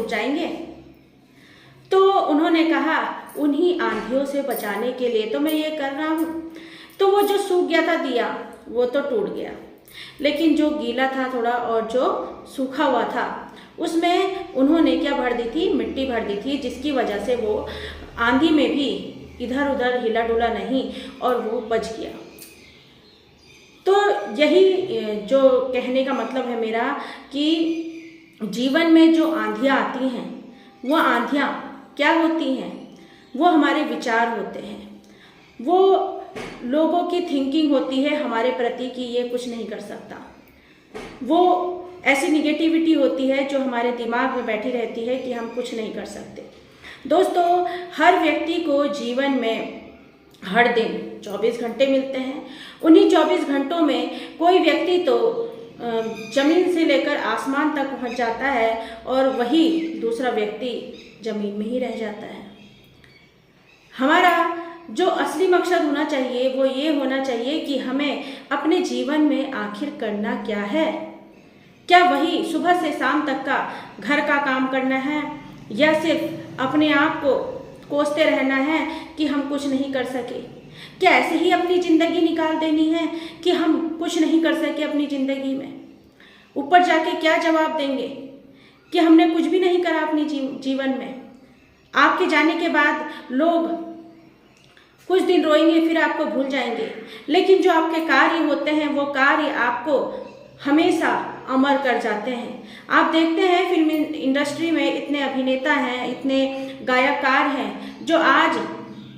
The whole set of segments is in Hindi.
जाएंगे। तो उन्होंने कहा उन्हीं आंधियों से बचाने के लिए तो मैं ये कर रहा हूँ। तो वो जो सूख गया था दिया वो तो टूट गया, लेकिन जो गीला था थोड़ा और जो सूखा हुआ था उसमें उन्होंने क्या भर दी थी, मिट्टी भर दी थी, जिसकी वजह से वो आंधी में भी इधर उधर हिला डुला नहीं और वो बच गया। तो यही जो कहने का मतलब है मेरा कि जीवन में जो आंधियाँ आती हैं वो आंधियाँ क्या होती हैं, वो हमारे विचार होते हैं, वो लोगों की थिंकिंग होती है हमारे प्रति कि ये कुछ नहीं कर सकता, वो ऐसी निगेटिविटी होती है जो हमारे दिमाग में बैठी रहती है कि हम कुछ नहीं कर सकते। दोस्तों, हर व्यक्ति को जीवन में हर दिन 24 घंटे मिलते हैं। उन्हीं 24 घंटों में कोई व्यक्ति तो जमीन से लेकर आसमान तक पहुंच जाता है और वही दूसरा व्यक्ति जमीन में ही रह जाता है। हमारा जो असली मकसद होना चाहिए वो ये होना चाहिए कि हमें अपने जीवन में आखिर करना क्या है। क्या वही सुबह से शाम तक का घर का काम करना है, या सिर्फ अपने आप को कोसते रहना है कि हम कुछ नहीं कर सके? क्या ऐसे ही अपनी ज़िंदगी निकाल देनी है कि हम कुछ नहीं कर सके अपनी ज़िंदगी में? ऊपर जाके क्या जवाब देंगे कि हमने कुछ भी नहीं करा अपनी जीवन में? आपके जाने के बाद लोग कुछ दिन रोएंगे, फिर आपको भूल जाएंगे, लेकिन जो आपके कार्य होते हैं वो कार्य आपको हमेशा अमर कर जाते हैं। आप देखते हैं फिल्म इंडस्ट्री में इतने अभिनेता हैं, इतने गायककार हैं जो आज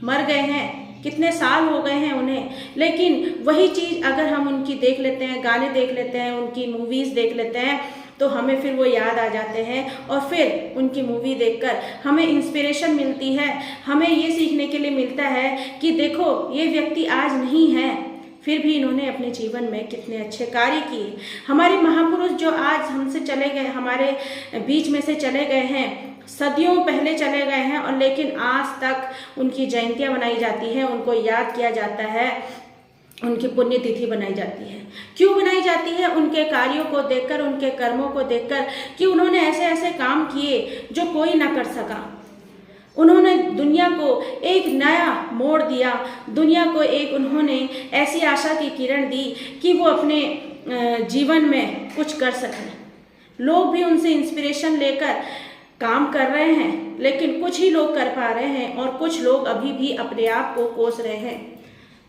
मर गए हैं, कितने साल हो गए हैं उन्हें, लेकिन वही चीज़ अगर हम उनकी देख लेते हैं, गाने देख लेते हैं, उनकी मूवीज़ देख लेते हैं, तो हमें फिर वो याद आ जाते हैं और फिर उनकी मूवी देखकर हमें इंस्पिरेशन मिलती है। हमें ये सीखने के लिए मिलता है कि देखो ये व्यक्ति आज नहीं है, फिर भी इन्होंने अपने जीवन में कितने अच्छे कार्य किए। हमारे महापुरुष जो आज हमसे चले गए, हमारे बीच में से चले गए हैं, सदियों पहले चले गए हैं, और लेकिन आज तक उनकी जयंतियाँ मनाई जाती हैं, उनको याद किया जाता है, उनकी पुण्यतिथि बनाई जाती है। क्यों बनाई जाती है? उनके कार्यों को देखकर, उनके कर्मों को देखकर कि उन्होंने ऐसे ऐसे काम किए जो कोई ना कर सका। उन्होंने दुनिया को एक नया मोड़ दिया, दुनिया को एक उन्होंने ऐसी आशा की किरण दी कि वो अपने जीवन में कुछ कर सकें। लोग भी उनसे इंस्पिरेशन लेकर काम कर रहे हैं, लेकिन कुछ ही लोग कर पा रहे हैं और कुछ लोग अभी भी अपने आप को कोस रहे हैं।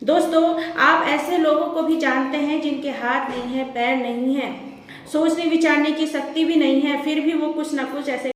दोस्तों, आप ऐसे लोगों को भी जानते हैं जिनके हाथ नहीं है, पैर नहीं है, सोचने विचारने की शक्ति भी नहीं है, फिर भी वो कुछ ना कुछ ऐसे